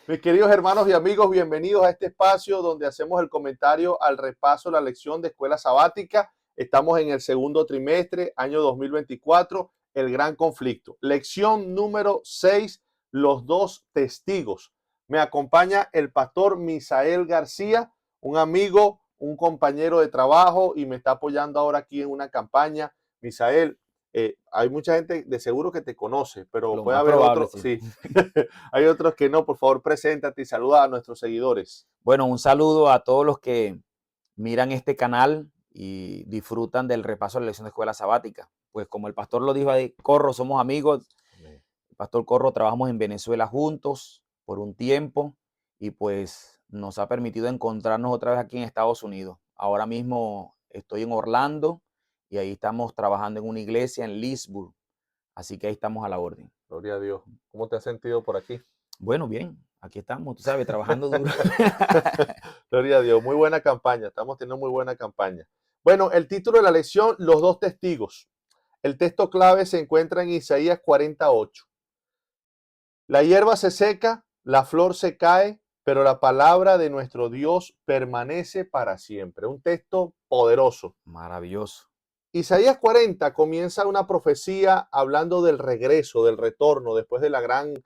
Mis queridos hermanos y amigos, bienvenidos a este espacio donde hacemos el comentario al repaso de la lección de escuela sabática. Estamos en el segundo trimestre, año 2024, el gran conflicto. Lección número 6, los dos testigos. Me acompaña el pastor Misael García, un amigo, un compañero de trabajo y me está apoyando ahora aquí en una campaña. Misael, hay mucha gente de seguro que te conoce, pero Lo puede más haber probable, otro, sí. sí. Hay otros que no. Por favor, preséntate y saluda a nuestros seguidores. Bueno, un saludo a todos los que miran este canal y disfrutan del repaso de la lección de escuela sabática. Pues como el pastor lo dijo ahí, Corro, somos amigos. Amén. El pastor Corro trabajamos en Venezuela juntos por un tiempo y pues nos ha permitido encontrarnos otra vez aquí en Estados Unidos. Ahora mismo estoy en Orlando y ahí estamos trabajando en una iglesia en Leesburg. Así que ahí estamos a la orden. Gloria a Dios. ¿Cómo te has sentido por aquí? Bueno, bien, aquí estamos, tú sabes, trabajando duro. Gloria a Dios. Muy buena campaña. Estamos teniendo muy buena campaña. Bueno, el título de la lección, los dos testigos. El texto clave se encuentra en Isaías 48. La hierba se seca, la flor se cae, pero la palabra de nuestro Dios permanece para siempre. Un texto poderoso. Maravilloso. Isaías 40 comienza una profecía hablando del regreso, del retorno, después de la gran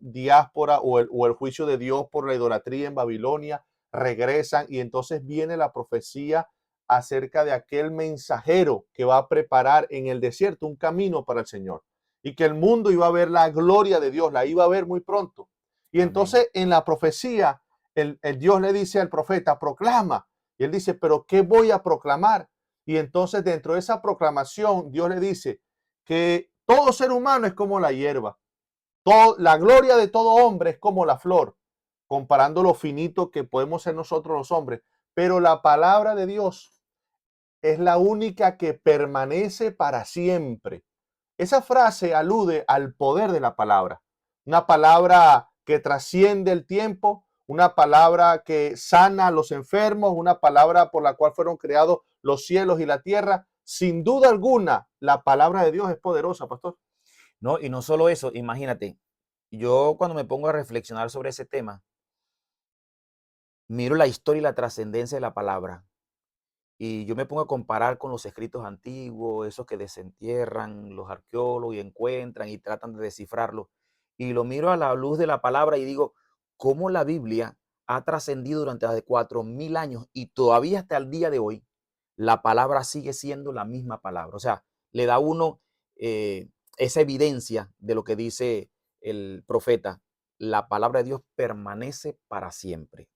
diáspora o el juicio de Dios por la idolatría en Babilonia, regresan y entonces viene la profecía acerca de aquel mensajero que va a preparar en el desierto un camino para el Señor y que el mundo iba a ver la gloria de Dios, la iba a ver muy pronto. Y Amén. entonces en la profecía, el Dios le dice al profeta, proclama. Y él dice, pero ¿qué voy a proclamar? Y entonces dentro de esa proclamación, Dios le dice que todo ser humano es como la hierba. La gloria de todo hombre es como la flor, comparando lo finito que podemos ser nosotros los hombres. Pero la palabra de Dios es la única que permanece para siempre. Esa frase alude al poder de la palabra. Una palabra que trasciende el tiempo, una palabra que sana a los enfermos, una palabra por la cual fueron creados los cielos y la tierra. Sin duda alguna, la palabra de Dios es poderosa, pastor. No, y no solo eso, imagínate, yo cuando me pongo a reflexionar sobre ese tema, miro la historia y la trascendencia de la palabra. Y yo me pongo a comparar con los escritos antiguos, esos que desentierran los arqueólogos y encuentran y tratan de descifrarlo. Y lo miro a la luz de la palabra y digo, ¿cómo la Biblia ha trascendido durante más de 4000 años y todavía hasta el día de hoy la palabra sigue siendo la misma palabra? O sea, le da a uno esa evidencia de lo que dice el profeta. La palabra de Dios permanece para siempre.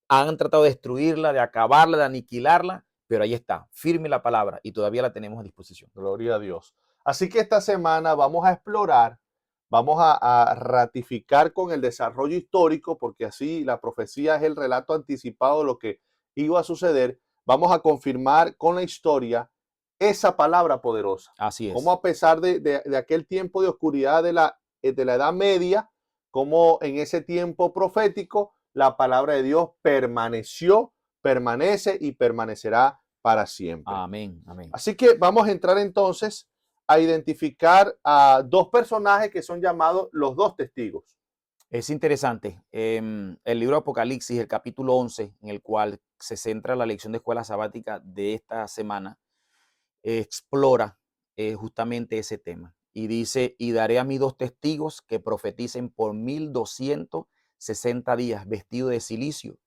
Han tratado de destruirla, de acabarla, de aniquilarla, pero ahí está, firme la palabra y todavía la tenemos a disposición. Gloria a Dios. Así que esta semana vamos a explorar, vamos a ratificar con el desarrollo histórico, porque así la profecía es el relato anticipado de lo que iba a suceder. Vamos a confirmar con la historia esa palabra poderosa. Así Como es. a pesar de aquel tiempo de oscuridad de la Edad Media, como en ese tiempo profético, la palabra de Dios permaneció, permanece y permanecerá para siempre. Amén, amén. Así que vamos a entrar entonces a identificar a dos personajes que son llamados los dos testigos. Es interesante. El libro Apocalipsis, el capítulo 11, en el cual se centra la lección de escuela sabática de esta semana, explora justamente ese tema. Y dice, y daré a mis dos testigos que profeticen por 1260 días vestidos de silicio.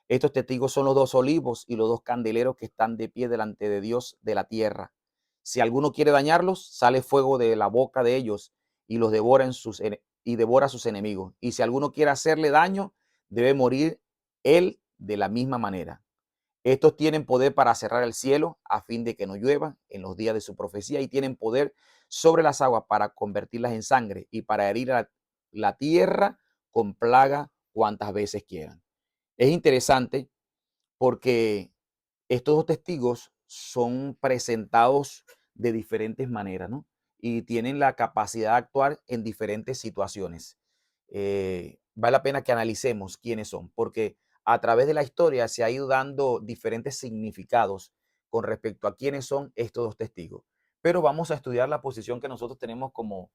Estos testigos son los dos olivos y los dos candeleros que están de pie delante de Dios de la tierra. Si alguno quiere dañarlos, sale fuego de la boca de ellos y los devora y devora a sus enemigos. Y si alguno quiere hacerle daño, debe morir él de la misma manera. Estos tienen poder para cerrar el cielo a fin de que no llueva en los días de su profecía y tienen poder sobre las aguas para convertirlas en sangre y para herir a la tierra con plaga cuantas veces quieran. Es interesante porque estos dos testigos son presentados de diferentes maneras, ¿no? Y tienen la capacidad de actuar en diferentes situaciones. Vale la pena que analicemos quiénes son, porque a través de la historia se ha ido dando diferentes significados con respecto a quiénes son estos dos testigos. Pero vamos a estudiar la posición que nosotros tenemos como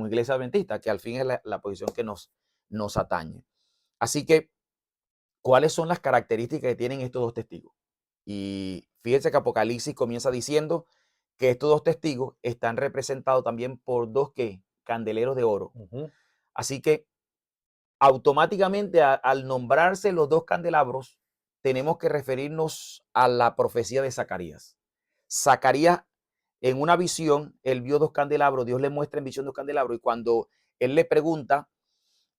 iglesia adventista, que al fin es la posición que nos atañe. Así que, ¿cuáles son las características que tienen estos dos testigos? Y fíjense que Apocalipsis comienza diciendo que estos dos testigos están representados también por dos ¿qué? Candeleros de oro. Así que automáticamente al nombrarse los dos candelabros, tenemos que referirnos a la profecía de Zacarías. Zacarías, en una visión, él vio dos candelabros, Dios le muestra en visión dos candelabros, y cuando él le pregunta,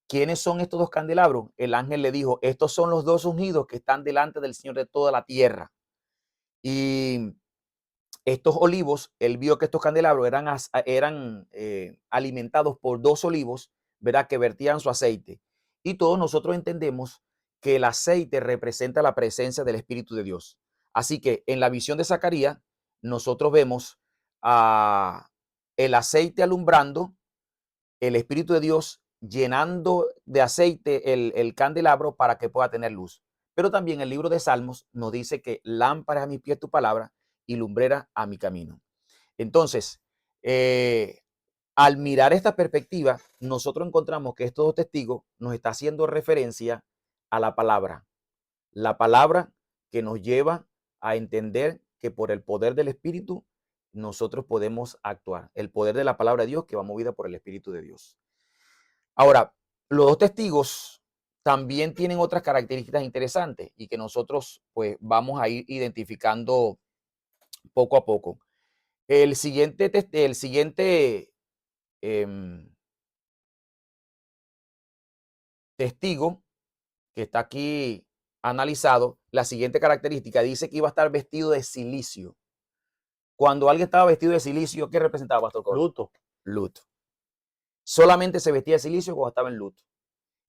¿quiénes son estos dos candelabros? El ángel le dijo, estos son los dos ungidos que están delante del Señor de toda la tierra. Y estos olivos, él vio que estos candelabros eran alimentados por dos olivos, ¿verdad? Que vertían su aceite. Y todos nosotros entendemos que el aceite representa la presencia del Espíritu de Dios. Así que en la visión de Zacarías, nosotros vemos el aceite alumbrando, el Espíritu de Dios llenando de aceite el candelabro para que pueda tener luz. Pero también el libro de Salmos nos dice que lámpara a mis pies tu palabra y lumbrera a mi camino. Entonces, al mirar esta perspectiva, nosotros encontramos que estos dos testigos nos está haciendo referencia a la palabra que nos lleva a entender que por el poder del Espíritu nosotros podemos actuar, el poder de la palabra de Dios que va movida por el Espíritu de Dios. Ahora, los dos testigos también tienen otras características interesantes y que nosotros pues vamos a ir identificando poco a poco. El siguiente testigo que está aquí analizado, la siguiente característica dice que iba a estar vestido de silicio. Cuando alguien estaba vestido de silicio, ¿qué representaba, Pastor Coro? Luto. Luto. Solamente se vestía de silicio cuando estaba en luto.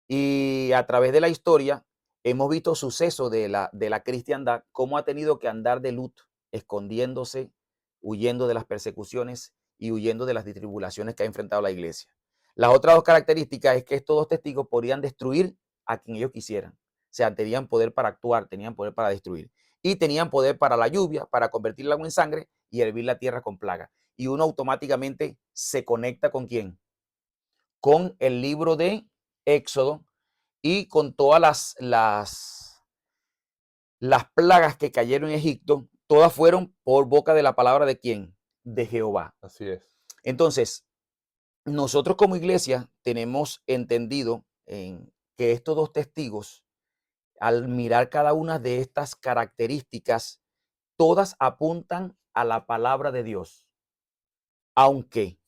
Y a través de la historia hemos visto sucesos de la cristiandad, cómo ha tenido que andar de luto, escondiéndose, huyendo de las persecuciones y huyendo de las tribulaciones que ha enfrentado la iglesia. Las otras dos características es que estos dos testigos podrían destruir a quien ellos quisieran. O sea, tenían poder para actuar, tenían poder para destruir. Y tenían poder para la lluvia, para convertir el agua en sangre y hervir la tierra con plaga. Y uno automáticamente se conecta ¿con quién? Con el libro de Éxodo y con todas las plagas que cayeron en Egipto, todas fueron por boca de la palabra de quién? De Jehová. Así es. Entonces, nosotros como iglesia tenemos entendido que estos dos testigos, al mirar cada una de estas características, todas apuntan a la palabra de Dios, aunque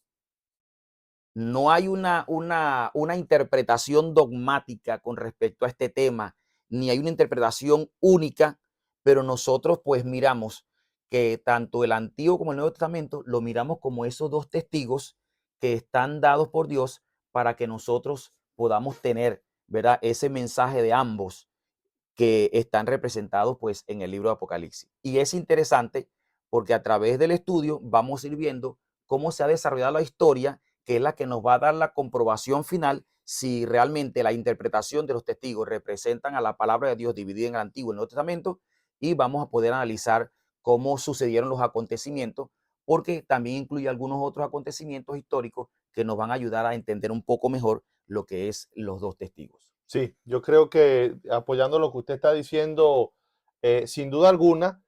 no hay una interpretación dogmática con respecto a este tema, ni hay una interpretación única, pero nosotros pues miramos que tanto el Antiguo como el Nuevo Testamento lo miramos como esos dos testigos que están dados por Dios para que nosotros podamos tener, ¿verdad? Ese mensaje de ambos que están representados pues en el libro de Apocalipsis. Y es interesante porque a través del estudio vamos a ir viendo cómo se ha desarrollado la historia, que es la que nos va a dar la comprobación final si realmente la interpretación de los testigos representan a la palabra de Dios dividida en el Antiguo y el Nuevo Testamento, y vamos a poder analizar cómo sucedieron los acontecimientos, porque también incluye algunos otros acontecimientos históricos que nos van a ayudar a entender un poco mejor lo que es los dos testigos. Sí, yo creo que apoyando lo que usted está diciendo, sin duda alguna,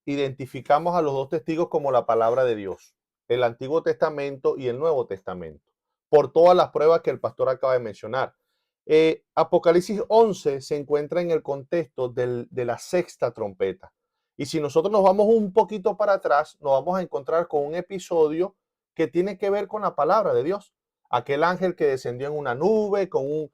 identificamos a los dos testigos como la palabra de Dios, el Antiguo Testamento y el Nuevo Testamento, por todas las pruebas que el pastor acaba de mencionar. Apocalipsis 11 se encuentra en el contexto de la sexta trompeta. Y si nosotros nos vamos un poquito para atrás, nos vamos a encontrar con un episodio que tiene que ver con la palabra de Dios. Aquel ángel que descendió en una nube con un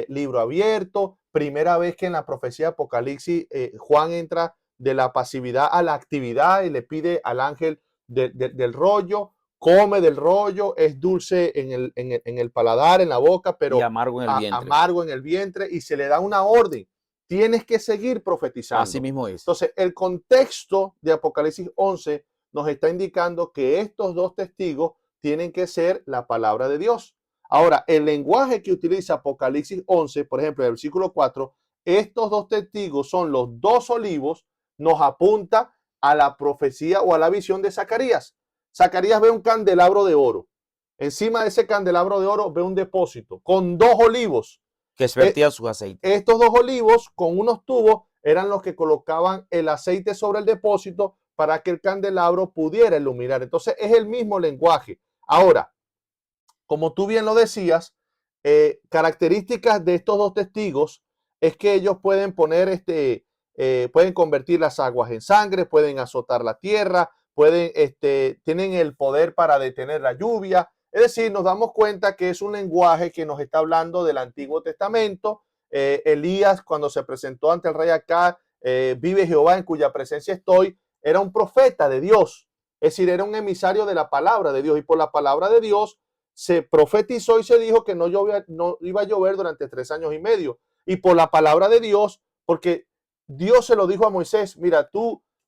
libro abierto, primera vez que en la profecía de Apocalipsis Juan entra de la pasividad a la actividad y le pide al ángel del rollo, come del rollo, es dulce en el paladar, en la boca, Y pero amargo en el vientre. amargo en el vientre, y se le da una orden, tienes que seguir profetizando. Así mismo es. Entonces, el contexto de Apocalipsis 11 nos está indicando que estos dos testigos tienen que ser la palabra de Dios. Ahora, el lenguaje que utiliza Apocalipsis 11, por ejemplo, en el versículo 4, estos dos testigos son los dos olivos, nos apunta a la profecía o a la visión de Zacarías. Zacarías ve un candelabro de oro. Encima de ese candelabro de oro ve un depósito con dos olivos. que vertían sus aceites. Estos dos olivos con unos tubos eran los que colocaban el aceite sobre el depósito para que el candelabro pudiera iluminar. Entonces es el mismo lenguaje. Ahora, como tú bien lo decías, características de estos dos testigos es que ellos pueden poner pueden convertir las aguas en sangre, pueden azotar la tierra, tienen el poder para detener la lluvia. Es decir, nos damos cuenta que es un lenguaje que nos está hablando del Antiguo Testamento. Elías, cuando se presentó ante el rey Acab, vive Jehová en cuya presencia estoy, era un profeta de Dios. Es decir, era un emisario de la palabra de Dios, y por la palabra de Dios se profetizó y se dijo que no iba a llover durante 3 años y medio. Y por la palabra de Dios, porque Dios se lo dijo a Moisés, mira,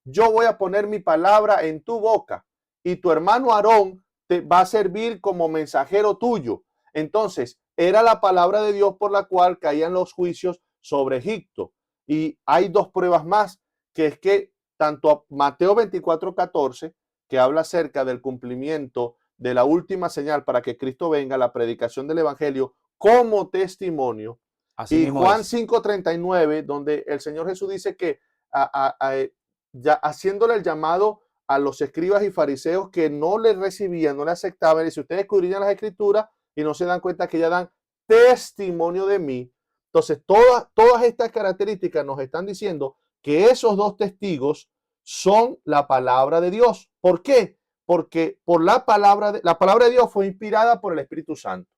yo voy a poner mi palabra en tu boca y tu hermano Aarón te va a servir como mensajero tuyo. Entonces, era la palabra de Dios por la cual caían los juicios sobre Egipto. Y hay dos pruebas más, que es que tanto Mateo 24:14, que habla acerca del cumplimiento de la última señal para que Cristo venga, la predicación del evangelio como testimonio, Así y mismo Juan es. 5:39, donde el Señor Jesús dice que ya haciéndole el llamado a los escribas y fariseos que no le recibían, no le aceptaban, y si ustedes escudriñan las escrituras y no se dan cuenta que ya dan testimonio de mí. Entonces, todas estas características nos están diciendo que esos dos testigos son la palabra de Dios. ¿Por qué? Porque por la palabra de Dios fue inspirada por el Espíritu Santo.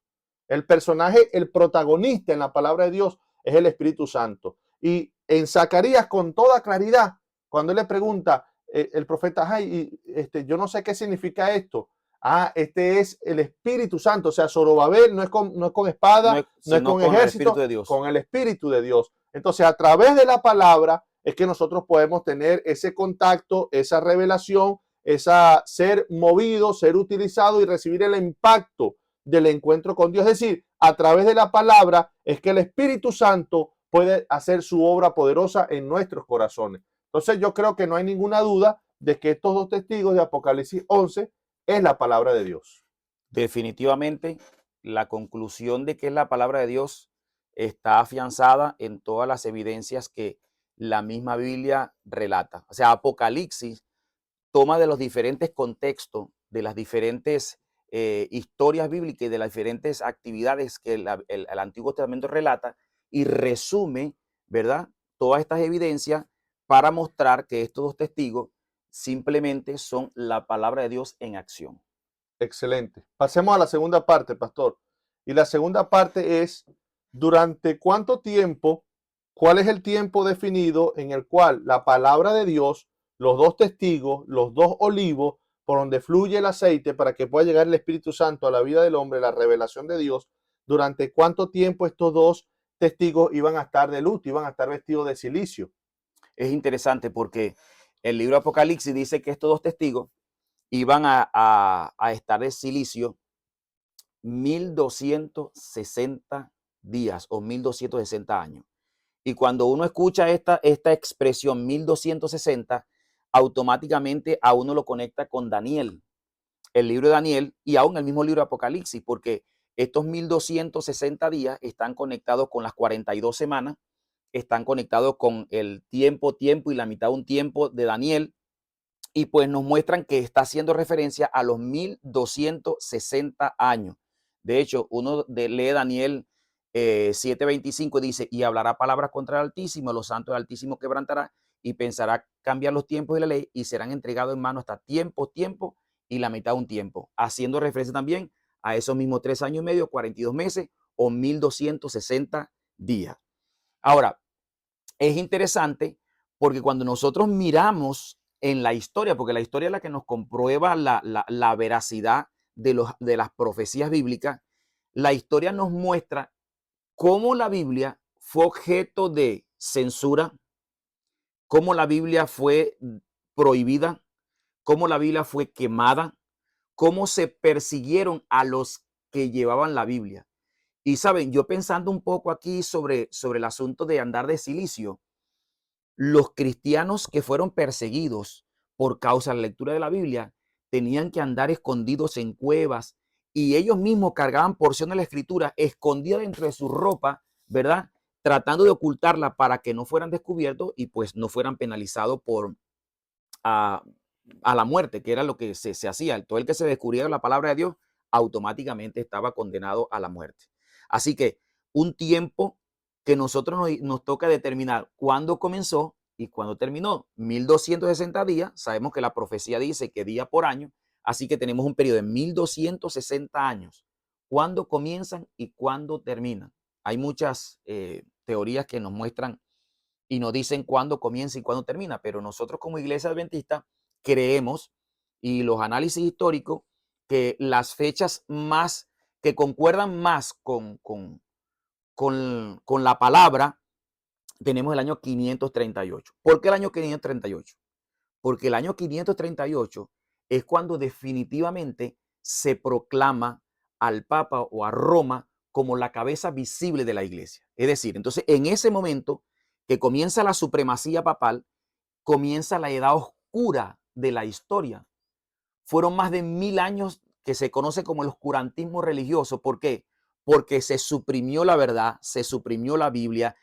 El personaje, el protagonista en la palabra de Dios es el Espíritu Santo. Y en Zacarías, con toda claridad, cuando él le pregunta, el profeta, ay, yo no sé qué significa esto. Este es el Espíritu Santo. O sea, Zorobabel no es con espada, no es Sino con con el Espíritu ejército, de Dios. con el Espíritu de Dios. Entonces, a través de la palabra es que nosotros podemos tener ese contacto, esa revelación, ser movido, ser utilizado y recibir el impacto del encuentro con Dios. Es decir, a través de la palabra es que el Espíritu Santo puede hacer su obra poderosa en nuestros corazones. Entonces yo creo que no hay ninguna duda de que estos dos testigos de Apocalipsis 11 es la palabra de Dios. Definitivamente, la conclusión de que es la palabra de Dios está afianzada en todas las evidencias que la misma Biblia relata. O sea, Apocalipsis toma de los diferentes contextos, de las diferentes historias bíblicas y de las diferentes actividades que el Antiguo Testamento relata y resume, ¿verdad? Todas estas evidencias para mostrar que estos dos testigos simplemente son la palabra de Dios en acción. Excelente. Pasemos a la segunda parte, pastor. Y la segunda parte es, ¿durante cuánto tiempo, cuál es el tiempo definido en el cual la palabra de Dios, los dos testigos, los dos olivos, por donde fluye el aceite para que pueda llegar el Espíritu Santo a la vida del hombre, la revelación de Dios, durante cuánto tiempo estos dos testigos iban a estar de luto, iban a estar vestidos de silicio? Es interesante porque el libro de Apocalipsis dice que estos dos testigos iban a estar de silicio 1260 días o 1260 años. Y cuando uno escucha esta expresión 1260, automáticamente a uno lo conecta con Daniel, el libro de Daniel y aún el mismo libro de Apocalipsis, porque estos 1260 días están conectados con las 42 semanas, están conectados con el tiempo y la mitad de un tiempo de Daniel, y pues nos muestran que está haciendo referencia a los 1260 años. De hecho, uno lee Daniel 7:25, dice, y hablará palabras contra el Altísimo, los santos del Altísimo quebrantará y pensará cambiar los tiempos de la ley y serán entregados en mano hasta tiempo y la mitad de un tiempo, haciendo referencia también a esos mismos 3 años y medio, 42 meses o 1260 días. Ahora, es interesante porque cuando nosotros miramos en la historia, porque la historia es la que nos comprueba la veracidad de las profecías bíblicas, la historia nos muestra cómo la Biblia fue objeto de censura, cómo la Biblia fue prohibida, cómo la Biblia fue quemada, cómo se persiguieron a los que llevaban la Biblia. Y saben, yo pensando un poco aquí sobre el asunto de andar de silicio, los cristianos que fueron perseguidos por causa de la lectura de la Biblia tenían que andar escondidos en cuevas y ellos mismos cargaban porciones de la escritura escondida dentro de su ropa, ¿verdad? Tratando de ocultarla para que no fueran descubiertos y pues no fueran penalizados por a, a la muerte, que era lo que se hacía. Todo el que se descubriera la palabra de Dios automáticamente estaba condenado a la muerte. Así que un tiempo que nosotros nos toca determinar cuándo comenzó y cuándo terminó. 1260 días, sabemos que la profecía dice que día por año, así que tenemos un periodo de 1260 años. ¿Cuándo comienzan y cuándo terminan? Hay muchas teorías que nos muestran y nos dicen cuándo comienza y cuándo termina, pero nosotros como iglesia adventista creemos, y los análisis históricos, que las fechas más que concuerdan más con la palabra, tenemos el año 538. ¿Por qué el año 538? Porque el año 538 es cuando definitivamente se proclama al Papa o a Roma como la cabeza visible de la iglesia. Es decir, entonces en ese momento que comienza la supremacía papal, comienza la edad oscura de la historia. Fueron más de 1000 años que se conoce como el oscurantismo religioso. ¿Por qué? Porque se suprimió la verdad, se suprimió la Biblia,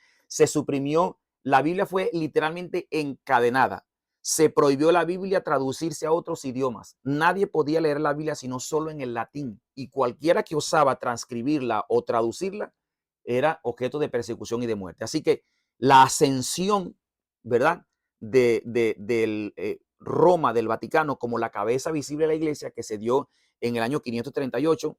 la Biblia fue literalmente encadenada. Se prohibió la Biblia traducirse a otros idiomas. Nadie podía leer la Biblia sino solo en el latín. Y cualquiera que osaba transcribirla o traducirla era objeto de persecución y de muerte. Así que la ascensión, ¿verdad? Del Roma, del Vaticano, como la cabeza visible de la iglesia que se dio en el año 538,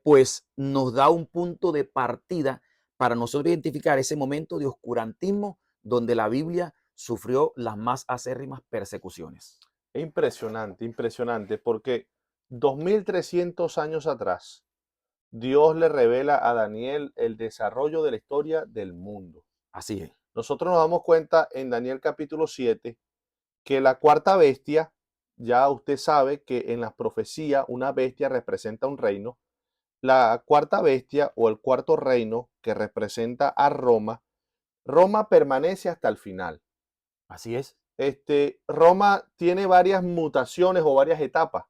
pues nos da un punto de partida para nosotros identificar ese momento de oscurantismo donde la Biblia sufrió las más acérrimas persecuciones. Es impresionante, impresionante, porque 2300 años atrás, Dios le revela a Daniel el desarrollo de la historia del mundo. Así es. Nosotros nos damos cuenta en Daniel capítulo 7 que la cuarta bestia, ya usted sabe que en las profecías una bestia representa un reino. La cuarta bestia o el cuarto reino que representa a Roma, Roma permanece hasta el final. Así es. Roma tiene varias mutaciones o varias etapas.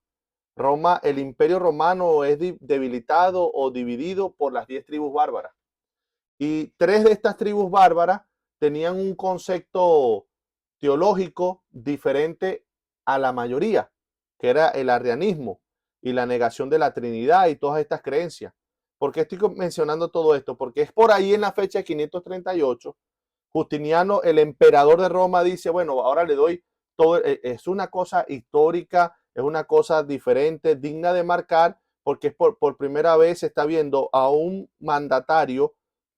Roma, el imperio romano es debilitado o dividido por las 10 tribus bárbaras. Y 3 de estas tribus bárbaras tenían un concepto teológico diferente a la mayoría, que era el arrianismo y la negación de la Trinidad y todas estas creencias. ¿Por qué estoy mencionando todo esto? Porque es por ahí en la fecha de 538, Justiniano, el emperador de Roma, dice, bueno, ahora le doy todo, es una cosa histórica, es una cosa diferente, digna de marcar, porque es por primera vez se está viendo a un mandatario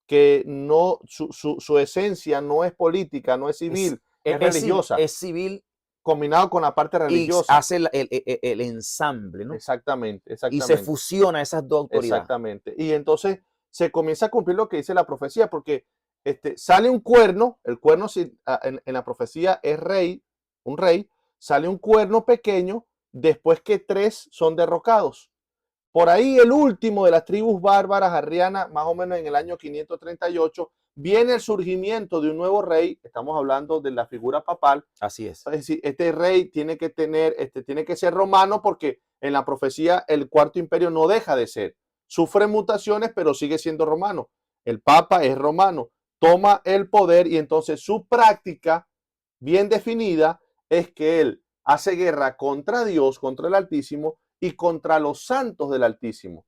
que no, su esencia no es política, no es civil, es religiosa, es civil combinado con la parte y religiosa. hace el ensamble, ¿no? Exactamente, Y se exactamente. fusiona esas dos autoridades. Exactamente. Y entonces se comienza a cumplir lo que dice la profecía, porque sale un cuerno, el cuerno en la profecía es rey, un rey, sale un cuerno pequeño después que 3 son derrocados. Por ahí el último de las tribus bárbaras arrianas, más o menos en el año 538, viene el surgimiento de un nuevo rey, estamos hablando de la figura papal. Así es. Es decir, este rey tiene que tiene que ser romano, porque en la profecía el cuarto imperio no deja de ser. Sufre mutaciones, pero sigue siendo romano. El papa es romano, toma el poder y entonces su práctica bien definida es que él hace guerra contra Dios, contra el Altísimo y contra los santos del Altísimo.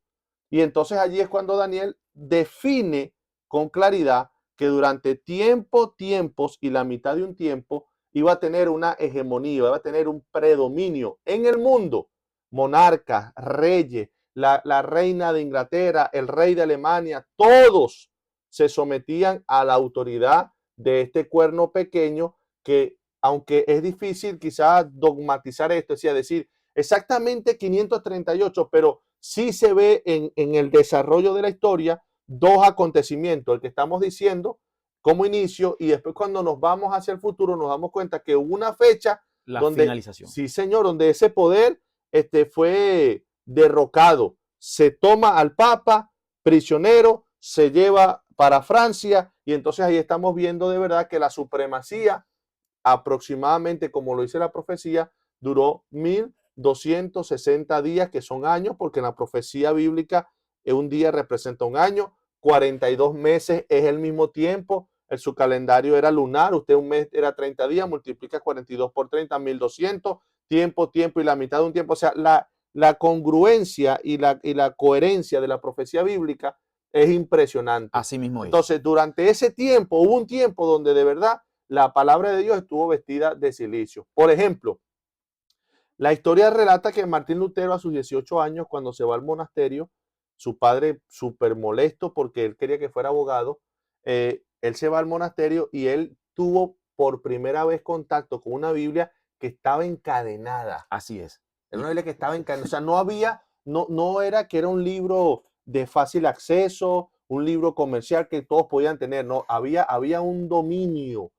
Y entonces allí es cuando Daniel define con claridad que durante tiempos y la mitad de un tiempo iba a tener una hegemonía, iba a tener un predominio en el mundo. Monarcas, reyes, la reina de Inglaterra, el rey de Alemania, todos se sometían a la autoridad de este cuerno pequeño que, aunque es difícil quizás dogmatizar esto, es decir, exactamente 538, pero sí se ve en el desarrollo de la historia 2 acontecimientos, el que estamos diciendo como inicio, y después cuando nos vamos hacia el futuro nos damos cuenta que hubo una fecha donde, finalización. sí señor, donde ese poder fue derrocado. Se toma al Papa prisionero, se lleva para Francia, y entonces ahí estamos viendo de verdad que la supremacía aproximadamente, como lo dice la profecía, duró 260 días, que son años, porque en la profecía bíblica un día representa un año, 42 meses es el mismo tiempo, en su calendario era lunar, usted un mes era 30 días, multiplica 42 por 30, 1200, tiempo, tiempo y la mitad de un tiempo. O sea, la congruencia y la coherencia de la profecía bíblica es impresionante. Así mismo es. Entonces, durante ese tiempo, hubo un tiempo donde de verdad la palabra de Dios estuvo vestida de silicio. Por ejemplo, la historia relata que Martín Lutero a sus 18 años, cuando se va al monasterio, su padre súper molesto porque él quería que fuera abogado, él se va al monasterio y él tuvo por primera vez contacto con una Biblia que estaba encadenada. Así es. Era una Biblia que estaba encadenada. O sea, no era que era un libro de fácil acceso, un libro comercial que todos podían tener, no, había un dominio.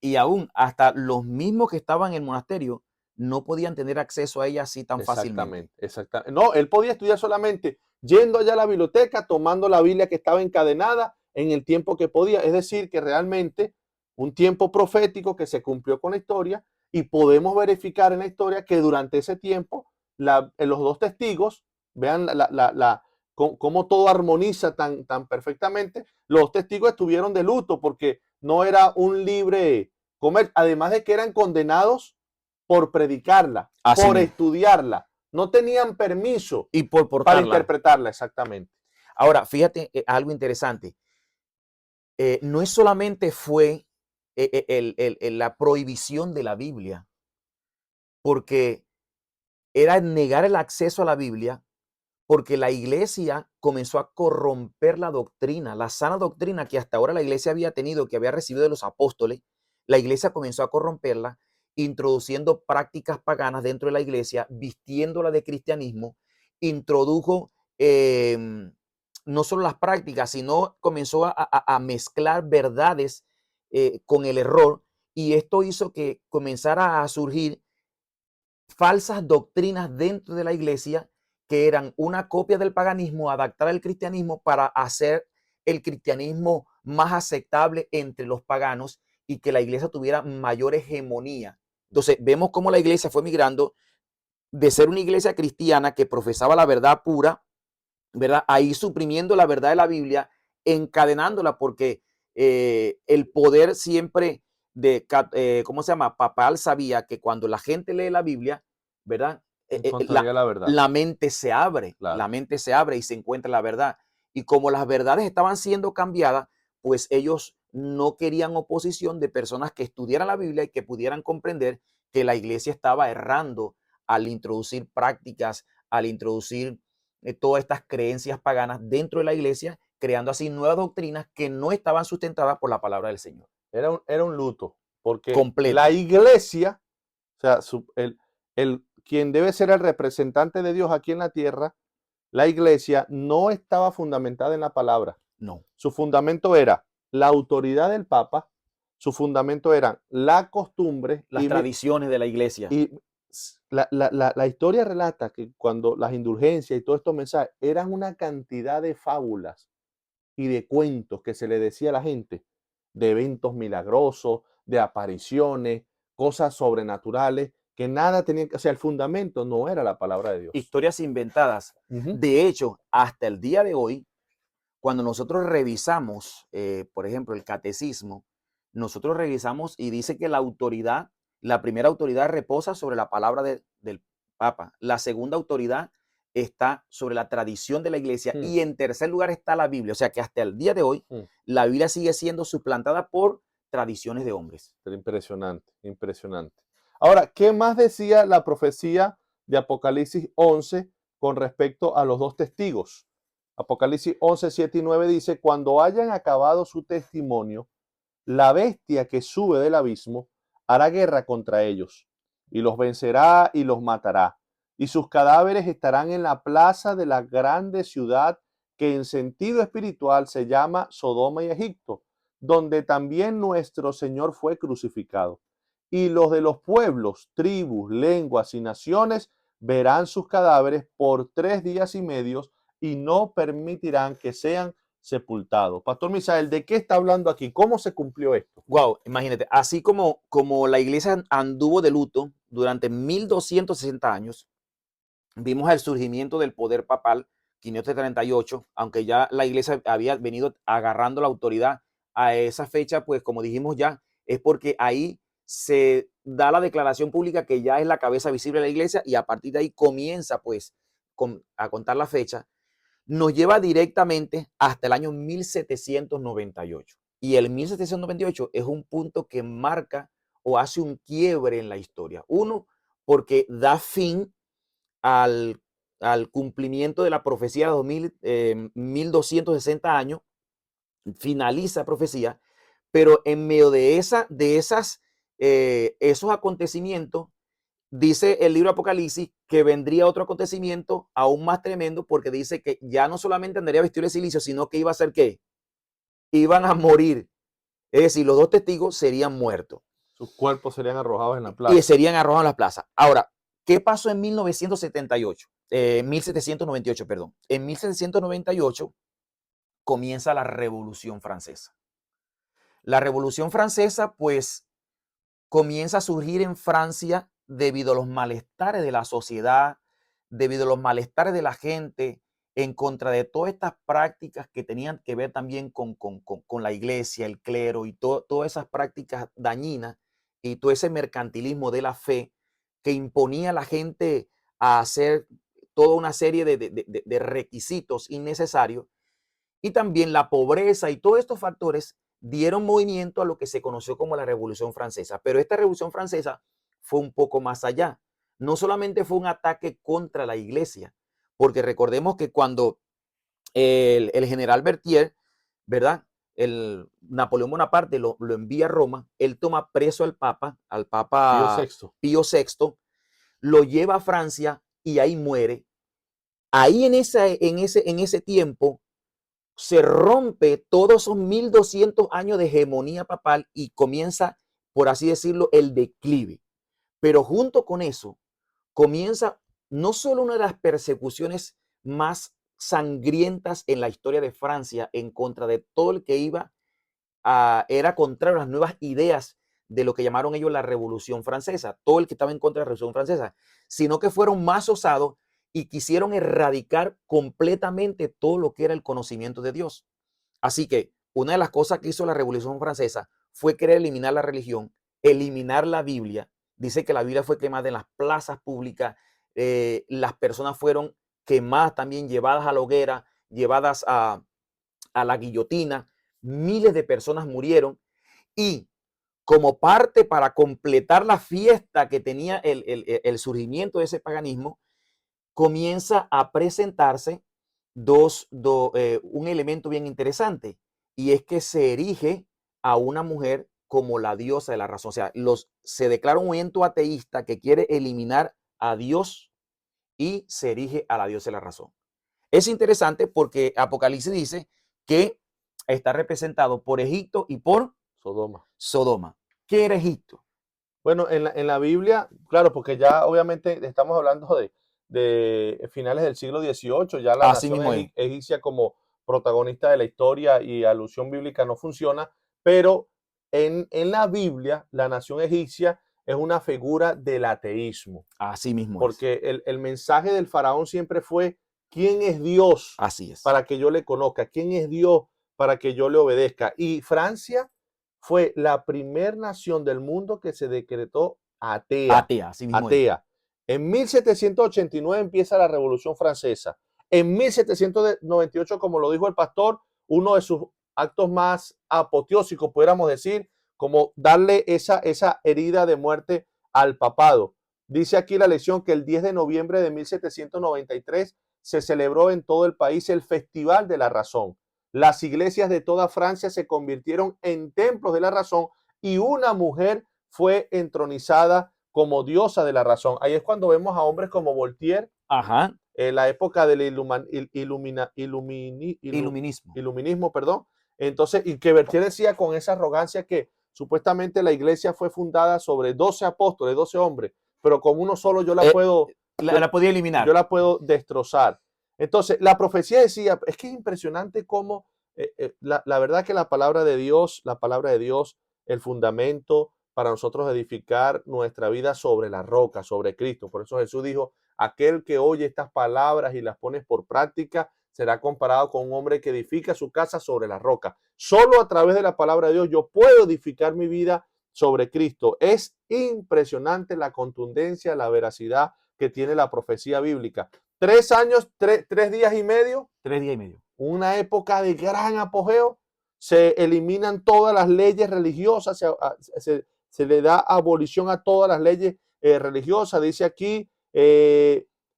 Y aún hasta los mismos que estaban en el monasterio no podían tener acceso a ella así tan fácilmente. Exactamente. No, él podía estudiar solamente yendo allá a la biblioteca, tomando la Biblia que estaba encadenada en el tiempo que podía. Es decir, que realmente un tiempo profético que se cumplió con la historia y podemos verificar en la historia que durante ese tiempo los dos testigos, vean cómo todo armoniza tan perfectamente, los testigos estuvieron de luto porque no era un libre comer, además de que eran condenados por predicarla, Así por mismo. estudiarla. No tenían permiso Y por para portarla. interpretarla, exactamente. Ahora, fíjate algo interesante. No es solamente fue la prohibición de la Biblia, porque era negar el acceso a la Biblia, porque la iglesia comenzó a corromper la doctrina, la sana doctrina que hasta ahora la iglesia había tenido, que había recibido de los apóstoles. La iglesia comenzó a corromperla, introduciendo prácticas paganas dentro de la iglesia, vistiéndola de cristianismo, introdujo no solo las prácticas, sino comenzó a mezclar verdades con el error, y esto hizo que comenzara a surgir falsas doctrinas dentro de la iglesia que eran una copia del paganismo adaptada al cristianismo para hacer el cristianismo más aceptable entre los paganos y que la iglesia tuviera mayor hegemonía. Entonces, vemos cómo la iglesia fue migrando de ser una iglesia cristiana que profesaba la verdad pura, ¿verdad? Ahí suprimiendo la verdad de la Biblia, encadenándola, porque el poder siempre ¿cómo se llama? Papal sabía que cuando la gente lee la Biblia, ¿verdad? Encontraría la verdad. La mente se abre, Claro. la mente se abre y se encuentra la verdad. Y como las verdades estaban siendo cambiadas, pues ellos no querían oposición de personas que estudiaran la Biblia y que pudieran comprender que la iglesia estaba errando al introducir prácticas, al introducir todas estas creencias paganas dentro de la iglesia, creando así nuevas doctrinas que no estaban sustentadas por la palabra del Señor. Era un luto, porque Completo. la iglesia, o sea, quien debe ser el representante de Dios aquí en la tierra, la iglesia no estaba fundamentada en la palabra. No. Su fundamento era la autoridad del Papa, su fundamento eran la costumbre, las tradiciones de la iglesia. Y la historia relata que cuando las indulgencias y todos estos mensajes eran una cantidad de fábulas y de cuentos que se le decía a la gente, de eventos milagrosos, de apariciones, cosas sobrenaturales, que nada tenían que, o sea, el fundamento no era la palabra de Dios. Historias inventadas. De hecho, hasta el día de hoy, cuando nosotros revisamos, por ejemplo, el catecismo, nosotros revisamos y dice que la primera autoridad reposa sobre la palabra del Papa. La segunda autoridad está sobre la tradición de la iglesia. Y en tercer lugar está la Biblia. O sea que hasta el día de hoy, la Biblia sigue siendo suplantada por tradiciones de hombres. Impresionante, impresionante. Ahora, ¿qué más decía la profecía de Apocalipsis 11 con respecto a los dos testigos? Apocalipsis 11, 7 y 9 dice, cuando hayan acabado su testimonio, la bestia que sube del abismo hará guerra contra ellos, y los vencerá y los matará, y sus cadáveres estarán en la plaza de la grande ciudad que en sentido espiritual se llama Sodoma y Egipto, donde también nuestro Señor fue crucificado. Y los de los pueblos, tribus, lenguas y naciones verán sus cadáveres por 3 días y medio y no permitirán que sean sepultado. Pastor Misael, ¿de qué está hablando aquí? ¿Cómo se cumplió esto? Wow, imagínate, así como la iglesia anduvo de luto durante 1260 años, vimos el surgimiento del poder papal 538, aunque ya la iglesia había venido agarrando la autoridad a esa fecha, pues como dijimos ya, es porque ahí se da la declaración pública que ya es la cabeza visible de la iglesia y a partir de ahí comienza pues a contar la fecha, nos lleva directamente hasta el año 1798. Y el 1798 es un punto que marca o hace un quiebre en la historia. Uno, porque da fin al, al cumplimiento de la profecía de 1260 años, finaliza la profecía, pero en medio de, esos acontecimientos, dice el libro Apocalipsis que vendría otro acontecimiento aún más tremendo, porque dice que ya no solamente andaría vestido de silicio, sino que iba a ser ¿qué? Iban a morir. Es decir, los dos testigos serían muertos. Sus cuerpos serían arrojados en la Y plaza. serían arrojados en las plazas. Ahora, ¿qué pasó en 1978? 1798, perdón. En 1798 comienza la Revolución Francesa. La Revolución Francesa, pues, comienza a surgir en Francia debido a los malestares de la sociedad, debido a los malestares de la gente, en contra de todas estas prácticas que tenían que ver también con la iglesia, el clero y todas esas prácticas dañinas y todo ese mercantilismo de la fe que imponía a la gente a hacer toda una serie de requisitos innecesarios, y también la pobreza y todos estos factores dieron movimiento a lo que se conoció como la Revolución Francesa. Pero esta Revolución Francesa fue un poco más allá. No solamente fue un ataque contra la iglesia, porque recordemos que cuando el general Berthier, ¿verdad? El Napoleón Bonaparte lo envía a Roma, él toma preso al Pío Papa VI. Pío VI, lo lleva a Francia y ahí muere. Ahí en ese tiempo se rompe todos esos 1200 años de hegemonía papal y comienza, por así decirlo, el declive. Pero junto con eso, comienza no solo una de las persecuciones más sangrientas en la historia de Francia en contra de todo el que era contrario a las nuevas ideas de lo que llamaron ellos la Revolución Francesa, todo el que estaba en contra de la Revolución Francesa, sino que fueron más osados y quisieron erradicar completamente todo lo que era el conocimiento de Dios. Así que una de las cosas que hizo la Revolución Francesa fue querer eliminar la religión, eliminar la Biblia. Dice que la Biblia fue quemada en las plazas públicas, las personas fueron quemadas también, llevadas a la hoguera, llevadas a la guillotina, miles de personas murieron y como parte para completar la fiesta que tenía el surgimiento de ese paganismo, comienza a presentarse un elemento bien interesante, y es que se erige a una mujer como la diosa de la razón. O sea, se declara un movimiento ateísta que quiere eliminar a Dios y se erige a la diosa de la razón. Es interesante porque Apocalipsis dice que está representado por Egipto y por Sodoma. Sodoma. ¿Qué era Egipto? Bueno, en la Biblia, claro, porque ya obviamente estamos hablando de finales del siglo XVIII, ya la Así nación mismo es. egipcia como protagonista de la historia y alusión bíblica no funciona, pero en la Biblia la nación egipcia es una figura del ateísmo, Así mismo es. porque el mensaje del faraón siempre fue, ¿quién es Dios Así es. para que yo le conozca? ¿Quién es Dios para que yo le obedezca? Y Francia fue la primer nación del mundo que se decretó atea. Atea, así mismo es. Atea. En 1789 empieza la Revolución Francesa. En 1798, como lo dijo el pastor, uno de sus actos más apoteósicos, pudiéramos decir, como darle esa herida de muerte al papado. Dice aquí la lección que el 10 de noviembre de 1793 se celebró en todo el país el Festival de la Razón. Las iglesias de toda Francia se convirtieron en templos de la razón y una mujer fue entronizada como diosa de la razón. Ahí es cuando vemos a hombres como Voltaire, Ajá. en la época del Iluminismo. iluminismo, perdón. Entonces, y que Berthier decía con esa arrogancia que supuestamente la iglesia fue fundada sobre 12 apóstoles, 12 hombres, pero con uno solo yo la puedo, La podía eliminar. yo la puedo destrozar. Entonces, la profecía decía, es que es impresionante cómo la verdad que la palabra de Dios, el fundamento para nosotros edificar nuestra vida sobre la roca, sobre Cristo. Por eso Jesús dijo, aquel que oye estas palabras y las pone por práctica será comparado con un hombre que edifica su casa sobre la roca. Solo a través de la palabra de Dios yo puedo edificar mi vida sobre Cristo. Es impresionante la contundencia, la veracidad que tiene la profecía bíblica. 3 años, 3 días y medio. 3 días y medio. Una época de gran apogeo. Se eliminan todas las leyes religiosas, se le da abolición a todas las leyes religiosas. Dice aquí,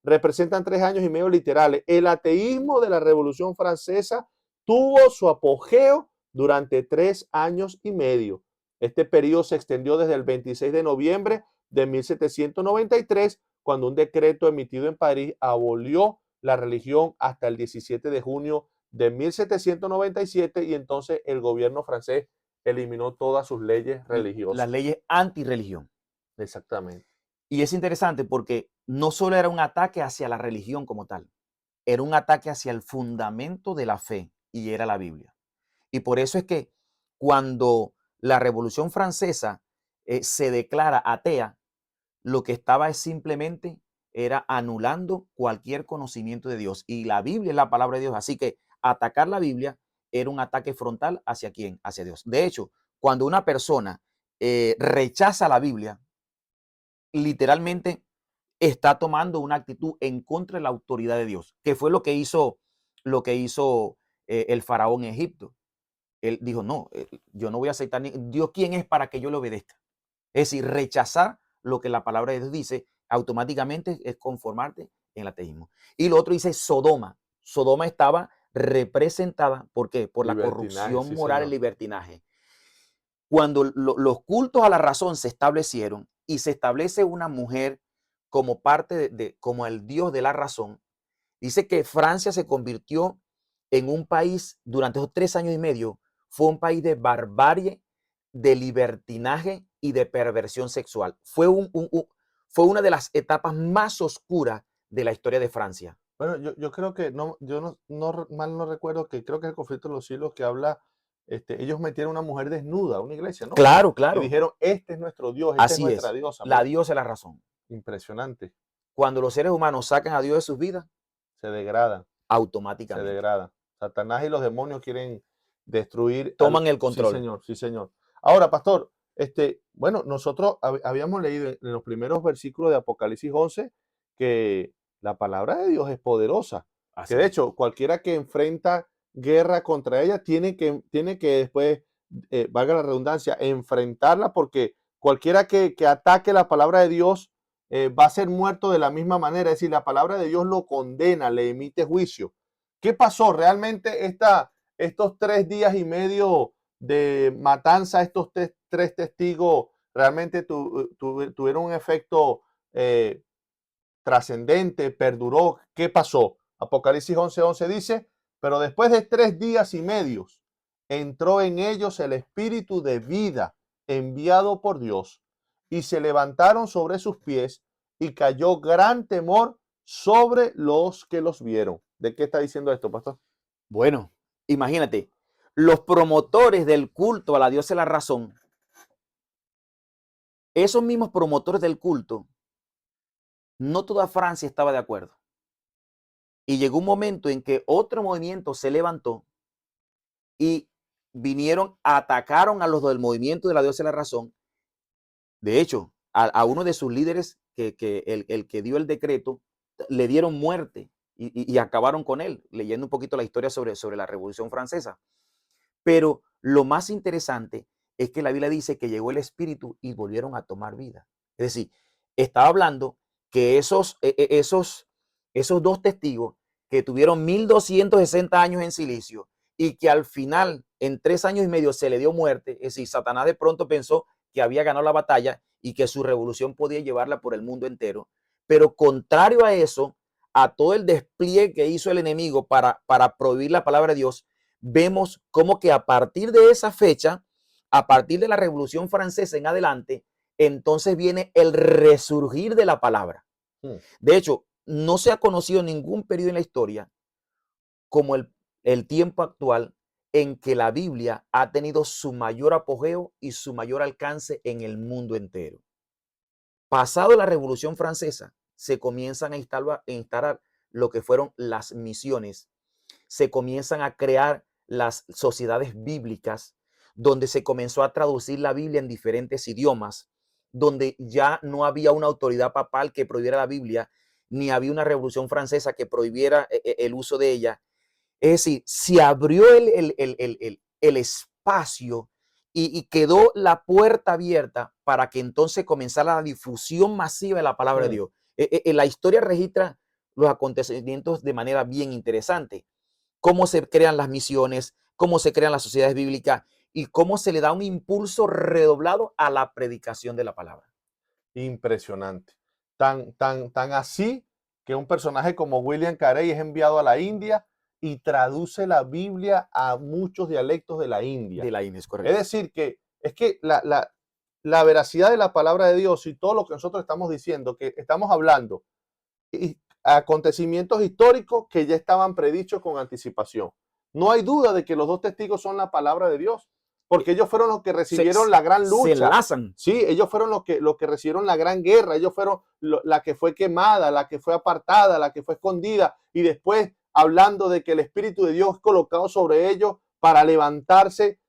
representan 3 años y medio literales. El ateísmo de la Revolución Francesa tuvo su apogeo durante 3 años y medio. Este periodo se extendió desde el 26 de noviembre de 1793, cuando un decreto emitido en París abolió la religión, hasta el 17 de junio de 1797, y entonces el gobierno francés eliminó todas sus leyes religiosas. Las leyes antirreligión. Exactamente. Y es interesante porque no solo era un ataque hacia la religión como tal, era un ataque hacia el fundamento de la fe, y era la Biblia. Y por eso es que cuando la Revolución Francesa se declara atea, lo que estaba es simplemente era anulando cualquier conocimiento de Dios. Y la Biblia es la palabra de Dios. Así que atacar la Biblia era un ataque frontal ¿hacia quién? Hacia Dios. De hecho, cuando una persona rechaza la Biblia, literalmente está tomando una actitud en contra de la autoridad de Dios, que fue lo que hizo el faraón en Egipto. Él dijo, no, yo no voy a aceptar Dios. ¿Quién es para que yo le obedezca? Es decir, rechazar lo que la palabra de Dios dice automáticamente es conformarte en el ateísmo. Y lo otro dice Sodoma. Sodoma estaba representada, ¿por qué? Por la corrupción Sí, moral y señor. libertinaje. Cuando los cultos a la razón se establecieron y se establece una mujer como parte como el Dios de la razón, dice que Francia se convirtió en un país durante esos 3 años y medio, fue un país de barbarie, de libertinaje y de perversión sexual. Fue una de las etapas más oscuras de la historia de Francia. Bueno, yo creo que mal no recuerdo, que creo que es el conflicto de los siglos que habla, ellos metieron a una mujer desnuda a una iglesia, ¿no? Claro, Y claro. dijeron, este es nuestro Dios, esta es Así nuestra es. diosa. La Mira, diosa es la razón. impresionante. Cuando los seres humanos sacan a Dios de sus vidas, Se degradan, se automáticamente degradan. Satanás y los demonios quieren destruir toman el Sí, control. señor, sí, señor. Ahora, pastor, bueno, nosotros habíamos leído en los primeros versículos de Apocalipsis 11 que la palabra de Dios es poderosa, Así que de es. hecho cualquiera que enfrenta guerra contra ella tiene que después, valga la redundancia, enfrentarla, porque cualquiera que ataque la palabra de Dios va a ser muerto de la misma manera. Es decir, la palabra de Dios lo condena, le emite juicio. ¿Qué pasó? Realmente estos 3 días y medio de matanza, estos tres testigos realmente tuvieron un efecto trascendente, perduró. ¿Qué pasó? Apocalipsis 11:11 dice, pero después de 3 días y medio entró en ellos el espíritu de vida enviado por Dios, y se levantaron sobre sus pies, y cayó gran temor sobre los que los vieron. ¿De qué está diciendo esto, pastor? Bueno, imagínate, los promotores del culto a la diosa de la razón, esos mismos promotores del culto, no toda Francia estaba de acuerdo. Y llegó un momento en que otro movimiento se levantó y atacaron a los del movimiento de la diosa de la razón. De hecho, a uno de sus líderes, el que dio el decreto, le dieron muerte y acabaron con él, leyendo un poquito la historia sobre la Revolución Francesa. Pero lo más interesante es que la Biblia dice que llegó el Espíritu y volvieron a tomar vida. Es decir, estaba hablando que esos dos testigos que tuvieron 1260 años en silicio y que al final, en 3 años y medio, se le dio muerte. Es decir, Satanás de pronto pensó que había ganado la batalla y que su revolución podía llevarla por el mundo entero. Pero contrario a eso, a todo el despliegue que hizo el enemigo para prohibir la palabra de Dios, vemos como que a partir de esa fecha, a partir de la Revolución Francesa en adelante, entonces viene el resurgir de la palabra. De hecho, no se ha conocido ningún periodo en la historia como el tiempo actual en que la Biblia ha tenido su mayor apogeo y su mayor alcance en el mundo entero. Pasado la Revolución Francesa, se comienzan a instalar lo que fueron las misiones, se comienzan a crear las sociedades bíblicas, donde se comenzó a traducir la Biblia en diferentes idiomas, donde ya no había una autoridad papal que prohibiera la Biblia, ni había una revolución francesa que prohibiera el uso de ella. Es decir, se abrió el espacio y quedó la puerta abierta para que entonces comenzara la difusión masiva de la palabra de Mm. Dios. La historia registra los acontecimientos de manera bien interesante. Cómo se crean las misiones, cómo se crean las sociedades bíblicas y cómo se le da un impulso redoblado a la predicación de la palabra. Impresionante. Tan así que un personaje como William Carey es enviado a la India y traduce la Biblia a muchos dialectos de la India. De la India, es Es correcto. decir, que es que la veracidad de la palabra de Dios y todo lo que nosotros estamos diciendo, que estamos hablando, y acontecimientos históricos que ya estaban predichos con anticipación. No hay duda de que los dos testigos son la palabra de Dios, porque ellos fueron los que recibieron la gran Se lucha. enlazan. Sí, ellos fueron los que recibieron la gran guerra, ellos fueron la que fue quemada, la que fue apartada, la que fue escondida, y después hablando de que el Espíritu de Dios es colocado sobre ellos para levantarse.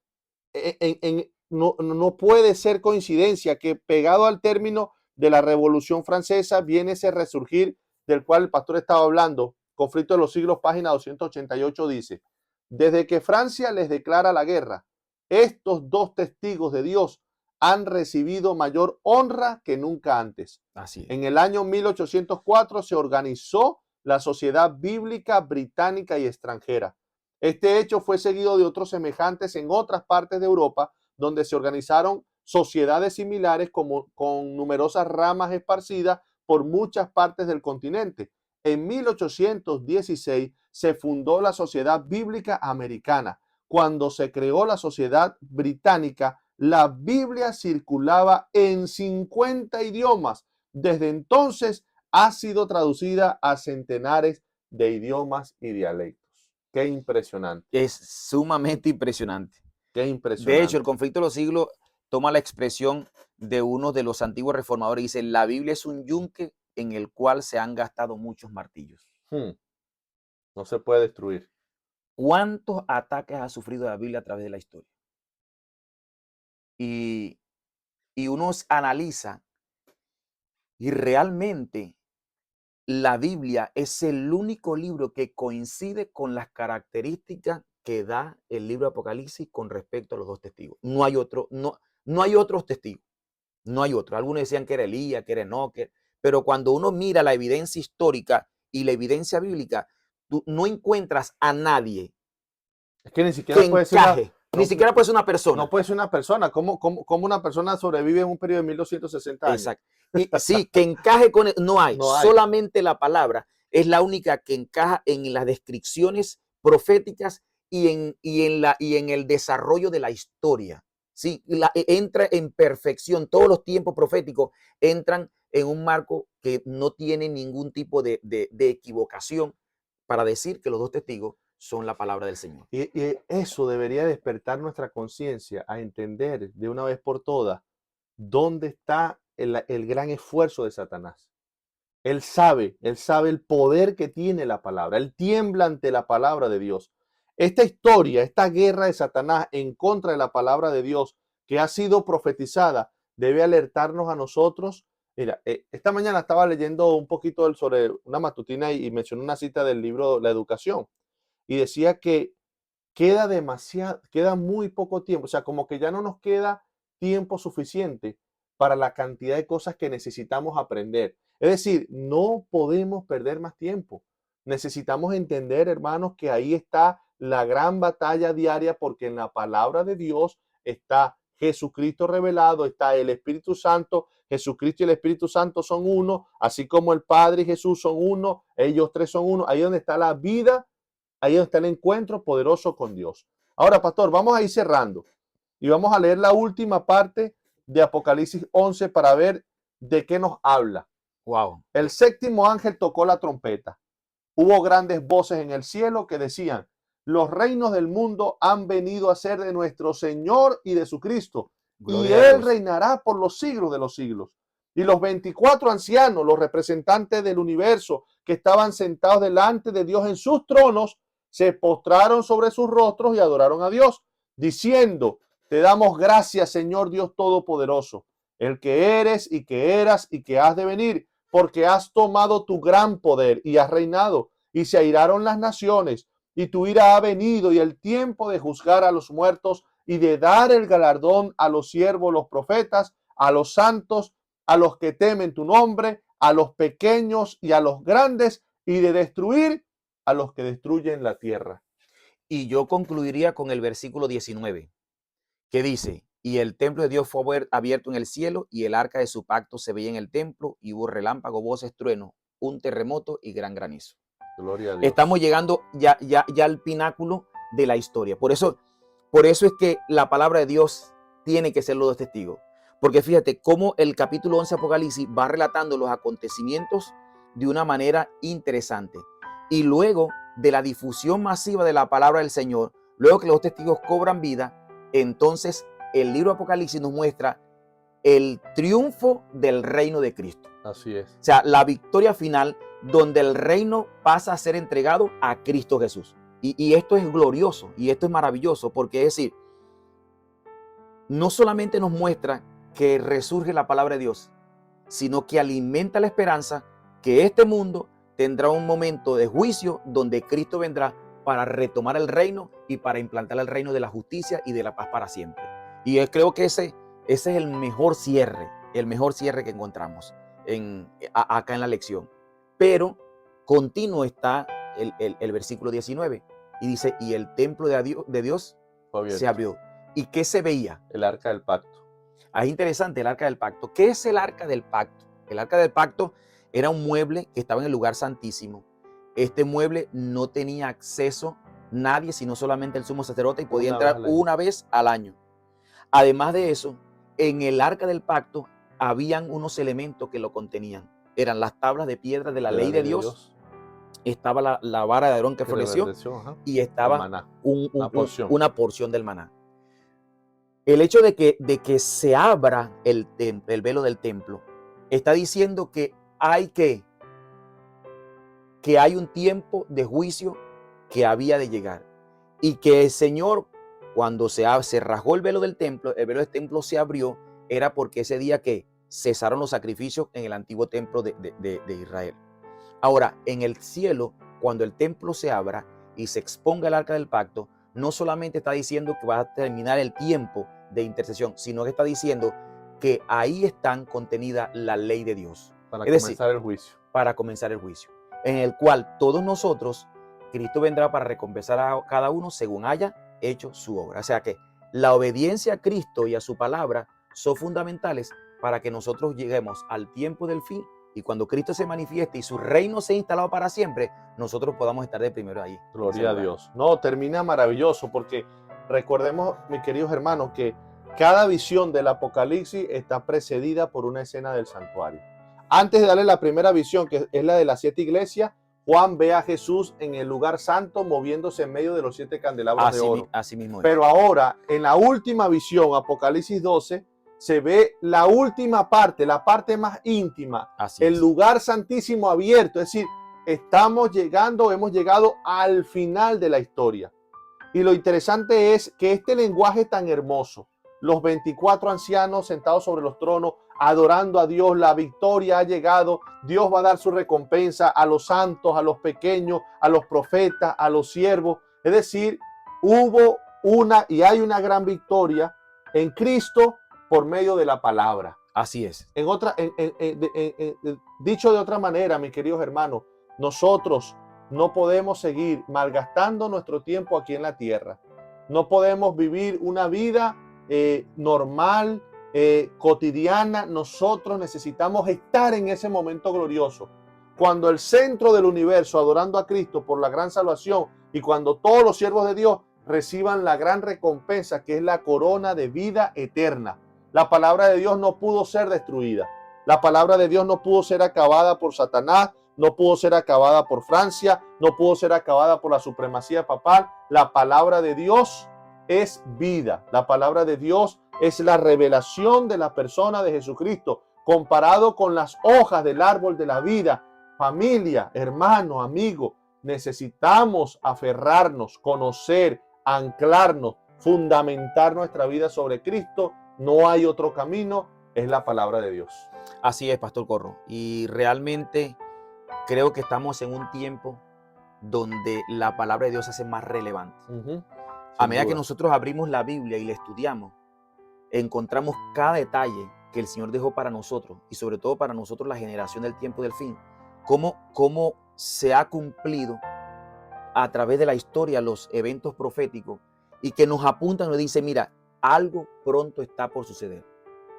No puede ser coincidencia que pegado al término de la Revolución Francesa viene ese resurgir del cual el pastor estaba hablando. Conflicto de los siglos, página 288 dice: desde que Francia les declara la guerra, estos dos testigos de Dios han recibido mayor honra que nunca antes. Así es. En el año 1804 se organizó la Sociedad Bíblica Británica y Extranjera. Este hecho fue seguido de otros semejantes en otras partes de Europa, donde se organizaron sociedades similares con numerosas ramas esparcidas por muchas partes del continente. En 1816 se fundó la Sociedad Bíblica Americana. Cuando se creó la Sociedad Británica, la Biblia circulaba en 50 idiomas. Desde entonces ha sido traducida a centenares de idiomas y dialectos. Qué impresionante, Es sumamente impresionante. qué De hecho, impresionante. el conflicto de los siglos toma la expresión de uno de los antiguos reformadores. Dice, la Biblia es un yunque en el cual se han gastado muchos martillos. No se puede destruir. ¿Cuántos ataques ha sufrido la Biblia a través de la historia? Y uno analiza y realmente la Biblia es el único libro que coincide con las características que da el libro de Apocalipsis con respecto a los dos testigos. No hay otro, no hay otros testigos. No hay otro. Algunos decían que era Elías, que era Enoc, pero cuando uno mira la evidencia histórica y la evidencia bíblica, tú no encuentras a nadie Es que ni que siquiera puede ser encaje. Ni siquiera puede ser una no persona. puede ser una persona. ¿Cómo una persona sobrevive en un periodo de 1260 años? Exacto. Y sí, que encaje con no hay. No hay. Solamente la palabra es la única que encaja en las descripciones proféticas y en el desarrollo de la historia. Sí, entra en perfección. Todos los tiempos proféticos entran en un marco que no tiene ningún tipo de equivocación para decir que los dos testigos son la palabra del Señor. Y eso debería despertar nuestra conciencia a entender de una vez por todas dónde está el gran esfuerzo de Satanás. Él sabe el poder que tiene la palabra. Él tiembla ante la palabra de Dios. Esta historia, esta guerra de Satanás en contra de la palabra de Dios que ha sido profetizada, debe alertarnos a nosotros. Mira, esta mañana estaba leyendo un poquito sobre una matutina y mencionó una cita del libro La Educación y decía que queda muy poco tiempo, o sea, como que ya no nos queda tiempo suficiente para la cantidad de cosas que necesitamos aprender. Es decir, no podemos perder más tiempo. Necesitamos entender, hermanos, que ahí está la gran batalla diaria porque en la palabra de Dios está Jesucristo revelado, está el Espíritu Santo. Jesucristo y el Espíritu Santo son uno, así como el Padre y Jesús son uno, ellos tres son uno. Ahí donde está la vida. Ahí donde está el encuentro poderoso con Dios. Ahora, pastor, vamos a ir cerrando y vamos a leer la última parte de Apocalipsis 11 para ver de qué nos habla. Wow. El séptimo ángel tocó la trompeta. Hubo grandes voces en el cielo que decían: los reinos del mundo han venido a ser de nuestro Señor y de su Cristo, y Gloria a Él Dios. reinará por los siglos de los siglos. Y los 24 ancianos, los representantes del universo que estaban sentados delante de Dios en sus tronos, se postraron sobre sus rostros y adoraron a Dios, diciendo: te damos gracias, Señor Dios Todopoderoso, el que eres y que eras y que has de venir, porque has tomado tu gran poder y has reinado, y se airaron las naciones, y tu ira ha venido, y el tiempo de juzgar a los muertos y de dar el galardón a los siervos, los profetas, a los santos, a los que temen tu nombre, a los pequeños y a los grandes, y de destruir a los que destruyen la tierra. Y yo concluiría con el versículo 19, que dice: y el templo de Dios fue abierto en el cielo, y el arca de su pacto se veía en el templo, y hubo relámpago, voces, trueno, un terremoto y gran granizo. Gloria a Dios. Estamos llegando ya al pináculo de la historia. Por eso es que la palabra de Dios tiene que ser los dos testigos. Porque fíjate cómo el capítulo 11 de Apocalipsis va relatando los acontecimientos de una manera interesante. Y luego de la difusión masiva de la palabra del Señor, luego que los testigos cobran vida, entonces el libro de Apocalipsis nos muestra el triunfo del reino de Cristo. Así es. O sea, la victoria final donde el reino pasa a ser entregado a Cristo Jesús. Y esto es glorioso y esto es maravilloso, porque es decir, no solamente nos muestra que resurge la palabra de Dios, sino que alimenta la esperanza que este mundo tendrá un momento de juicio donde Cristo vendrá para retomar el reino y para implantar el reino de la justicia y de la paz para siempre. Y creo que ese es el mejor cierre que encontramos acá en la lección. Pero continuo está el versículo 19 y dice: y el templo de Dios se abrió. ¿Y qué se veía? El arca del pacto. Es interesante, el arca del pacto. ¿Qué es el arca del pacto? El arca del pacto era un mueble que estaba en el lugar santísimo. Este mueble no tenía acceso nadie, sino solamente el sumo sacerdote, y podía entrar una vez al año. Además de eso, en el arca del pacto habían unos elementos que lo contenían. Eran las tablas de piedra de la ley de Dios. Estaba la vara de Aarón que floreció, y estaba una porción del maná. El hecho de que se abra el velo del templo está diciendo que hay un tiempo de juicio que había de llegar, y que el Señor, cuando se rasgó el velo del templo se abrió, era porque ese día que cesaron los sacrificios en el antiguo templo de Israel. Ahora, en el cielo, cuando el templo se abra y se exponga el arca del pacto, no solamente está diciendo que va a terminar el tiempo de intercesión, sino que está diciendo que ahí están contenida la ley de Dios. Para comenzar el juicio. Para comenzar el juicio, en el cual todos nosotros, Cristo vendrá para recompensar a cada uno según haya hecho su obra. O sea que la obediencia a Cristo y a su palabra son fundamentales para que nosotros lleguemos al tiempo del fin, y cuando Cristo se manifieste y su reino sea instalado para siempre, nosotros podamos estar de primero ahí. Gloria a Dios. No, termina maravilloso, porque recordemos, mis queridos hermanos, que cada visión del Apocalipsis está precedida por una escena del santuario. Antes de darle la primera visión, que es la de las 7 iglesias, Juan ve a Jesús en el lugar santo moviéndose en medio de los 7 candelabros de oro. Así mismo es. Pero ahora, en la última visión, Apocalipsis 12, se ve la última parte, la parte más íntima, el lugar santísimo abierto. Es decir, hemos llegado al final de la historia. Y lo interesante es que este lenguaje tan hermoso, los 24 ancianos sentados sobre los tronos, adorando a Dios, la victoria ha llegado, Dios va a dar su recompensa a los santos, a los pequeños, a los profetas, a los siervos. Es decir, hay una gran victoria en Cristo por medio de la palabra. Así es. Dicho de otra manera, mis queridos hermanos, nosotros no podemos seguir malgastando nuestro tiempo aquí en la tierra. No podemos vivir una vida normal, cotidiana. Nosotros necesitamos estar en ese momento glorioso, cuando el centro del universo, adorando a Cristo por la gran salvación, y cuando todos los siervos de Dios reciban la gran recompensa, que es la corona de vida eterna. La palabra de Dios no pudo ser destruida. La palabra de Dios no pudo ser acabada por Satanás. no pudo ser acabada por Francia, no pudo ser acabada por la supremacía papal. La palabra de Dios es vida. La palabra de Dios es la revelación de la persona de Jesucristo, comparado con las hojas del árbol de la vida. Familia, hermano, amigo, necesitamos aferrarnos, conocer, anclarnos, fundamentar nuestra vida sobre Cristo. No hay otro camino, es la palabra de Dios. Así es, Pastor Corro. Y realmente creo que estamos en un tiempo donde la palabra de Dios se hace más relevante. A medida que nosotros abrimos la Biblia y la estudiamos, encontramos cada detalle que el Señor dejó para nosotros y sobre todo para nosotros la generación del tiempo del fin. Cómo se ha cumplido a través de la historia los eventos proféticos y que nos apuntan y nos dice, mira, algo pronto está por suceder.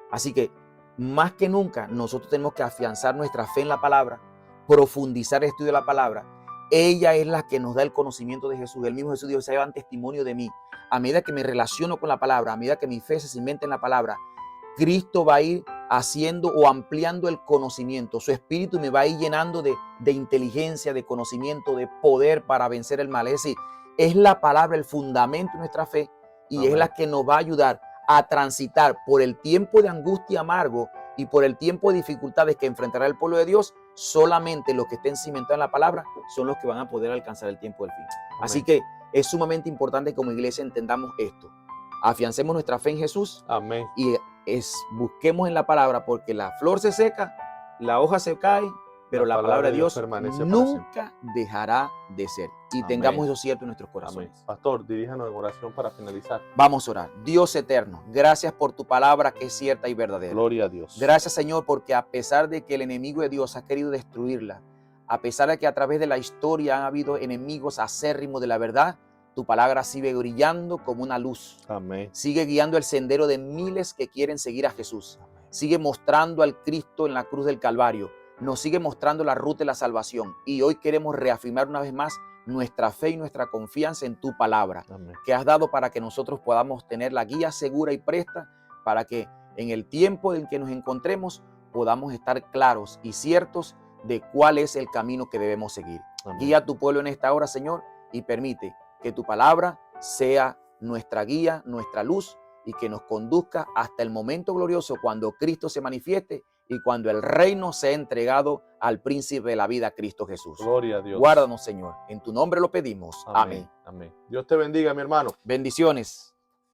Así que más que nunca nosotros tenemos que afianzar nuestra fe en la palabra, profundizar el estudio de la palabra. Ella es la que nos da el conocimiento de Jesús. El mismo Jesús dijo, se llevan testimonio de mí. A medida que me relaciono con la palabra, a medida que mi fe se cimenta en la palabra, Cristo va a ir haciendo o ampliando el conocimiento. Su espíritu me va a ir llenando de inteligencia, de conocimiento, de poder para vencer el mal. Es decir, es la palabra el fundamento de nuestra fe y Amén. es la que nos va a ayudar a transitar por el tiempo de angustia amargo y por el tiempo de dificultades que enfrentará el pueblo de Dios. Solamente los que estén cimentados en la palabra son los que van a poder alcanzar el tiempo del fin. Amén. Así que es sumamente importante que como iglesia entendamos esto. Afiancemos nuestra fe en Jesús. Amén. Y busquemos en la palabra, porque la flor se seca, la hoja se cae, pero la palabra de Dios permanece nunca dejará de ser. Y Amén. tengamos eso cierto en nuestros Amén. corazones. Pastor, diríjanos en oración para finalizar. Vamos a orar. Dios eterno, gracias por tu palabra que es cierta y verdadera. Gloria a Dios. Gracias, Señor, porque a pesar de que el enemigo de Dios ha querido destruirla, a pesar de que a través de la historia han habido enemigos acérrimos de la verdad, tu palabra sigue brillando como una luz. Amén. Sigue guiando el sendero de miles que quieren seguir a Jesús. Sigue mostrando al Cristo en la cruz del Calvario. Nos sigue mostrando la ruta de la salvación. Y hoy queremos reafirmar una vez más nuestra fe y nuestra confianza en tu palabra. Amén. Que has dado para que nosotros podamos tener la guía segura y presta para que en el tiempo en que nos encontremos podamos estar claros y ciertos de cuál es el camino que debemos seguir. Amén. Guía a tu pueblo en esta hora, Señor, y permite que tu palabra sea nuestra guía, nuestra luz, y que nos conduzca hasta el momento glorioso cuando Cristo se manifieste y cuando el reino sea entregado al príncipe de la vida, Cristo Jesús. Gloria a Dios. Guárdanos, Señor. En tu nombre lo pedimos. Amén. Amén. Dios te bendiga, mi hermano. Bendiciones.